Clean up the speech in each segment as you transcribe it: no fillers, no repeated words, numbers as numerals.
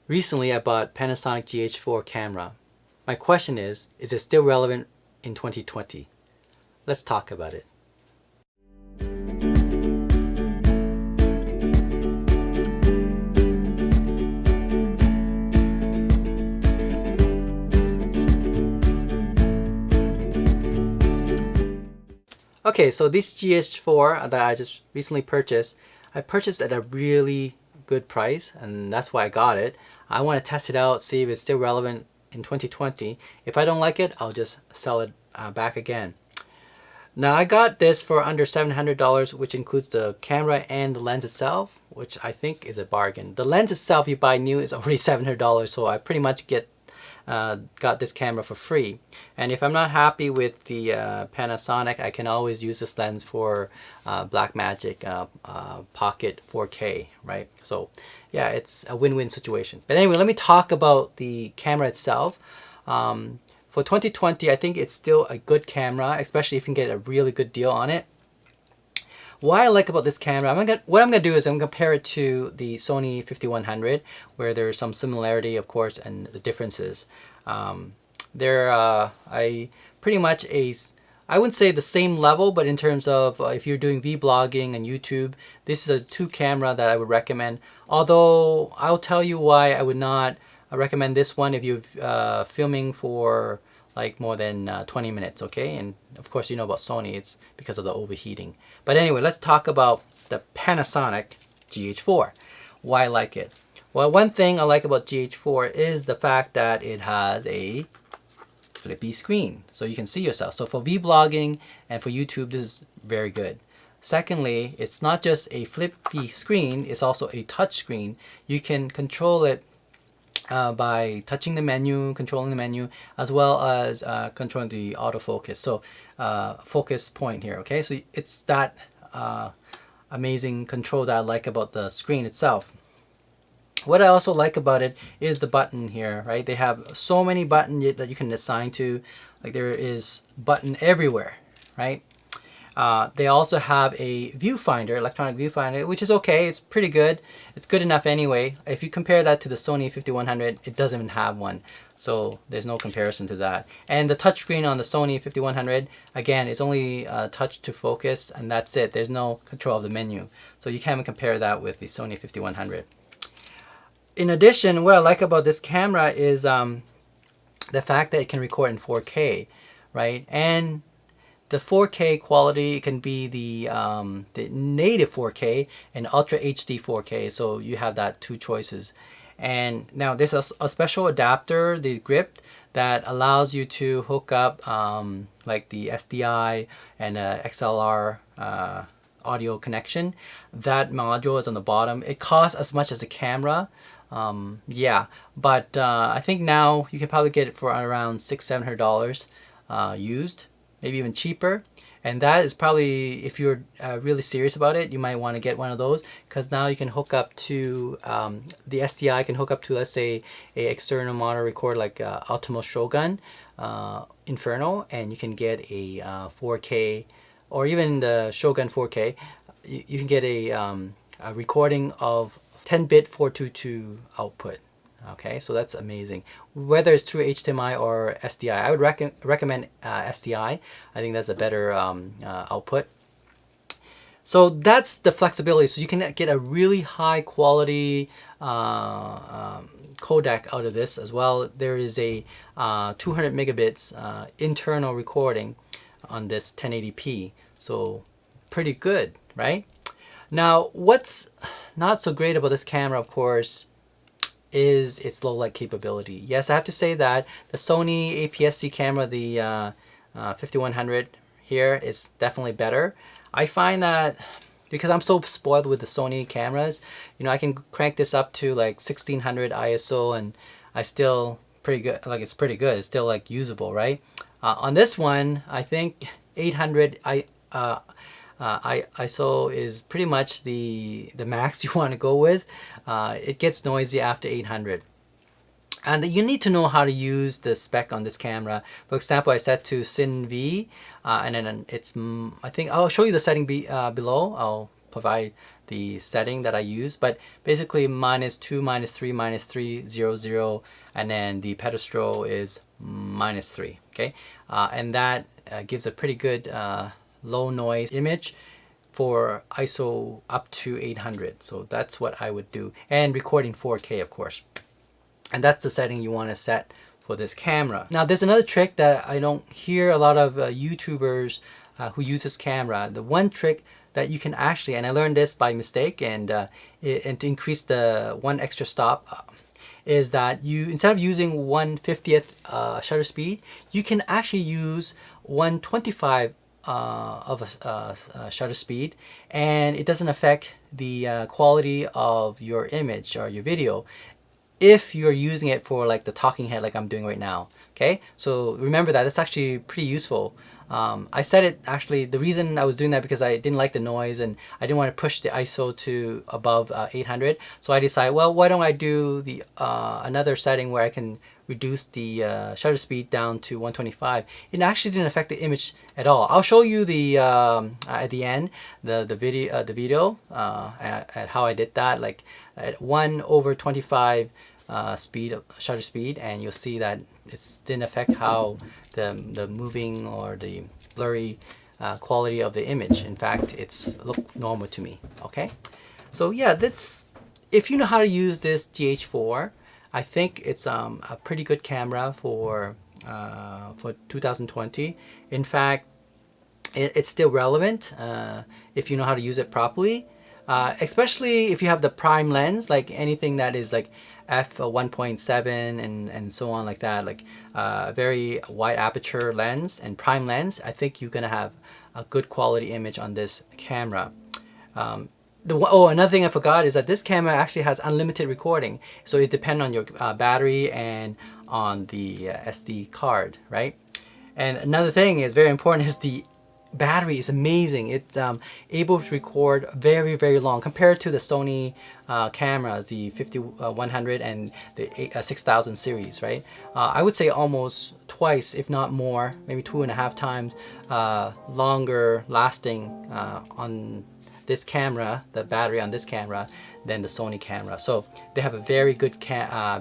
Recently, I bought Panasonic GH4 camera. My question is it still relevant in 2020? Let's talk about it. Okay, so this GH4 that I just recently purchased, I purchased at a really good price, and that's why I got it. I want to test it out, see if it's still relevant in 2020. If I don't like it, I'll just sell it back again. Now I got this for under $700, which includes the camera and the lens itself, which I think is a bargain. The lens itself you buy new is already $700, so I pretty much got this camera for free. And if I'm not happy with the Panasonic, I can always use this lens for Blackmagic Pocket 4K, right? So yeah, it's a win-win situation. But anyway, let me talk about the camera itself. For 2020, I think it's still a good camera, especially if you can get a really good deal on it. What I like about this camera, what I'm going to do is I'm going to compare it to the Sony 5100, where there's some similarity, of course, and the differences. They're pretty much I wouldn't say the same level, but in terms of if you're doing vlogging and YouTube, this is a two camera that I would recommend. Although I'll tell you why I would not recommend this one if you're filming for like more than 20 minutes, okay? And of course you know about Sony, it's because of the overheating. But anyway, let's talk about the Panasonic GH4. Why I like it? Well, one thing I like about GH4 is the fact that it has a flippy screen, so you can see yourself. So for vlogging and for YouTube, this is very good. Secondly, it's not just a flippy screen, it's also a touch screen. You can control it by touching the menu, controlling the menu, as well as controlling the autofocus. So focus point here, okay? So it's that amazing control that I like about the screen itself. What I also like about it is the button here, right? They have so many buttons that you can assign to. Like there is button everywhere, right? They also have a viewfinder, electronic viewfinder, which is okay. It's pretty good. It's good enough anyway. If you compare that to the Sony 5100, it doesn't even have one. So there's no comparison to that. And the touchscreen on the Sony 5100, again, it's only touch to focus, and that's it. There's no control of the menu. So you can't even compare that with the Sony 5100. In addition, what I like about this camera is the fact that it can record in 4K, right? And the 4K quality can be the native 4K and Ultra HD 4K, so you have that two choices. And now there's a special adapter, the grip, that allows you to hook up like the SDI and XLR audio connection. That module is on the bottom. It costs as much as the camera. Yeah, but I think now you can probably get it for around $600-700 used. Maybe even cheaper. And that is probably, if you're really serious about it, you might want to get one of those, because now you can hook up to the SDI can hook up to, let's say, a external monitor recorder like Ultimo Shogun Inferno, and you can get a 4K, or even the Shogun 4K. You can get a recording of 10-bit 422 output. Okay, so that's amazing. Whether it's through HDMI or SDI, I would recommend SDI. I think that's a better output. So that's the flexibility. So you can get a really high quality codec out of this as well. There is a 200 megabits internal recording on this 1080p. So pretty good, right? Now, what's not so great about this camera, of course, is its low light capability. Yes, I have to say that the Sony APS-C camera, the 5100 here, is definitely better. I find that because I'm so spoiled with the Sony cameras, you know, I can crank this up to like 1600 ISO and I still pretty good. Like it's pretty good. It's still like usable, right? On this one, I think 800 ISO is pretty much the max you want to go with. It gets noisy after 800. And you need to know how to use the spec on this camera. For example, I set to Cin V, and then it's, I think I'll show you the setting below. I'll provide the setting that I use, but basically -2, -3, -3, 0, 0, and then the pedestal is -3. Okay, and that gives a pretty good low noise image for ISO up to 800. So that's what I would do, and recording 4K, of course. And that's the setting you want to set for this camera. Now there's another trick that I don't hear a lot of YouTubers who use this camera. The one trick that you can actually, and I learned this by mistake, and to increase the one extra stop, is that you, instead of using 1/50th shutter speed, you can actually use 1/25 of a shutter speed, and it doesn't affect the quality of your image or your video if you're using it for like the talking head like I'm doing right now. Okay, so remember that. It's actually pretty useful. I set it, actually, the reason I was doing that because I didn't like the noise and I didn't want to push the ISO to above 800. So I decided, well, why don't I do the another setting where I can reduce the shutter speed down to 125. It actually didn't affect the image at all. I'll show you the at the end the video at how I did that, like at 1/25 shutter speed, and you'll see that it didn't affect how the moving or the blurry quality of the image. In fact, it's looked normal to me. Okay, so yeah, that's, if you know how to use this GH4, I think it's a pretty good camera for 2020. In fact, it's still relevant if you know how to use it properly, especially if you have the prime lens, like anything that is like f1.7 and so on, like that, like a very wide aperture lens and prime lens. I think you're gonna have a good quality image on this camera. Another thing I forgot is that this camera actually has unlimited recording, so it depends on your battery and on the SD card, right? And another thing is very important is the battery is amazing. It's able to record very, very long compared to the Sony cameras, the 5100 and the 6000 series, right? I would say almost twice, if not more, maybe 2.5 times longer lasting on this camera, the battery on this camera, than the Sony camera. So they have a very good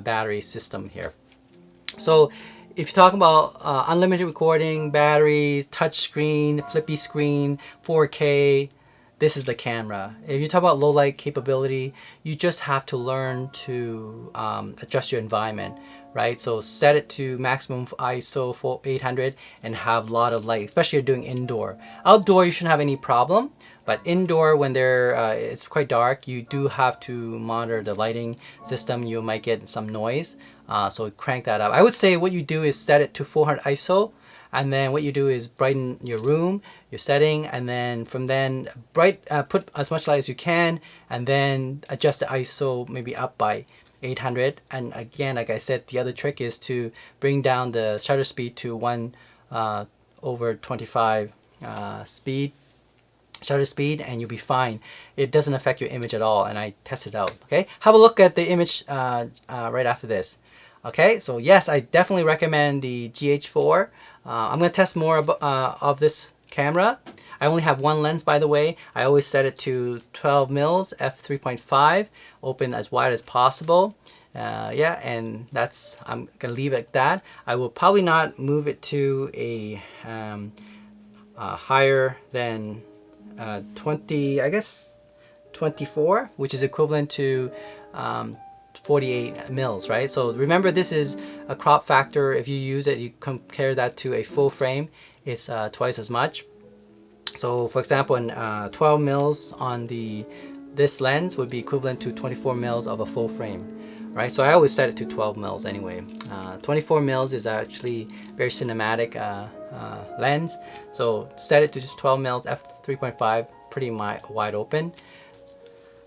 battery system here. So if you talk about unlimited recording, batteries, touch screen, flippy screen, 4K, this is the camera. If you talk about low light capability, you just have to learn to adjust your environment, right? So set it to maximum ISO for 800 and have a lot of light, especially if you're doing indoor. Outdoor, you shouldn't have any problem. But indoor, when it's quite dark, you do have to monitor the lighting system. You might get some noise, so crank that up. I would say what you do is set it to 400 ISO, and then what you do is brighten your room, your setting, and then from then put as much light as you can, and then adjust the ISO maybe up by 800. And again, like I said, the other trick is to bring down the shutter speed to 1/25 shutter speed, and you'll be fine. It doesn't affect your image at all, and I tested it out. Okay, have a look at the image right after this. Okay, so yes, I definitely recommend the GH4. I'm gonna test more of this camera. I only have one lens, by the way. I always set it to 12 mils f3.5, open as wide as possible. Yeah, and that's, I'm gonna leave it at that. I will probably not move it to a higher than 20, I guess 24, which is equivalent to 48 mils, right? So remember, this is a crop factor. If you use it, you compare that to a full frame, it's twice as much. So for example, in 12 mils on this lens would be equivalent to 24 mils of a full frame, right? So I always set it to 12 mils anyway. 24 mils is actually very cinematic lens, so set it to just 12 mils f3.5, pretty wide open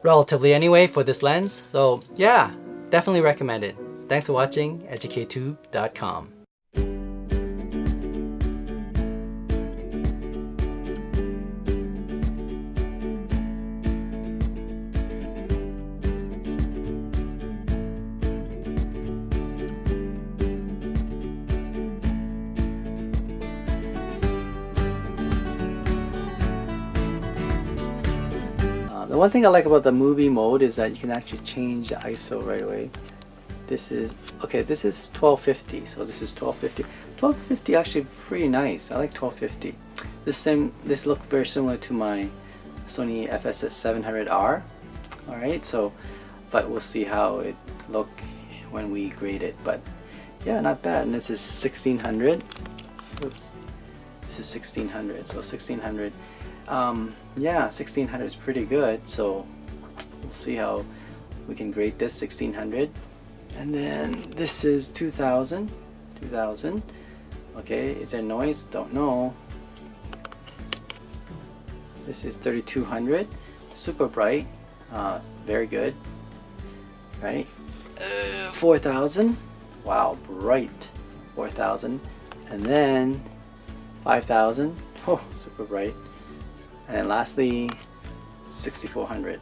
relatively anyway for this lens. So yeah, definitely recommend it. Thanks for watching. EducateTube.com. The one thing I like about the movie mode is that you can actually change the ISO right away. This is, okay, this is 1250, so this is 1250. 1250 actually pretty nice. I like 1250. This looks very similar to my Sony FS700R. Alright, so, but we'll see how it look when we grade it. But yeah, not bad. And this is 1600. Oops. This is 1600, so 1600. Yeah, 1600 is pretty good, so we'll see how we can grade this 1600. And then this is 2000. Okay, is there noise? Don't know. This is 3200, super bright, it's very good, right? 4000, wow, bright, 4000. And then 5000, oh, super bright. And then lastly, 6400.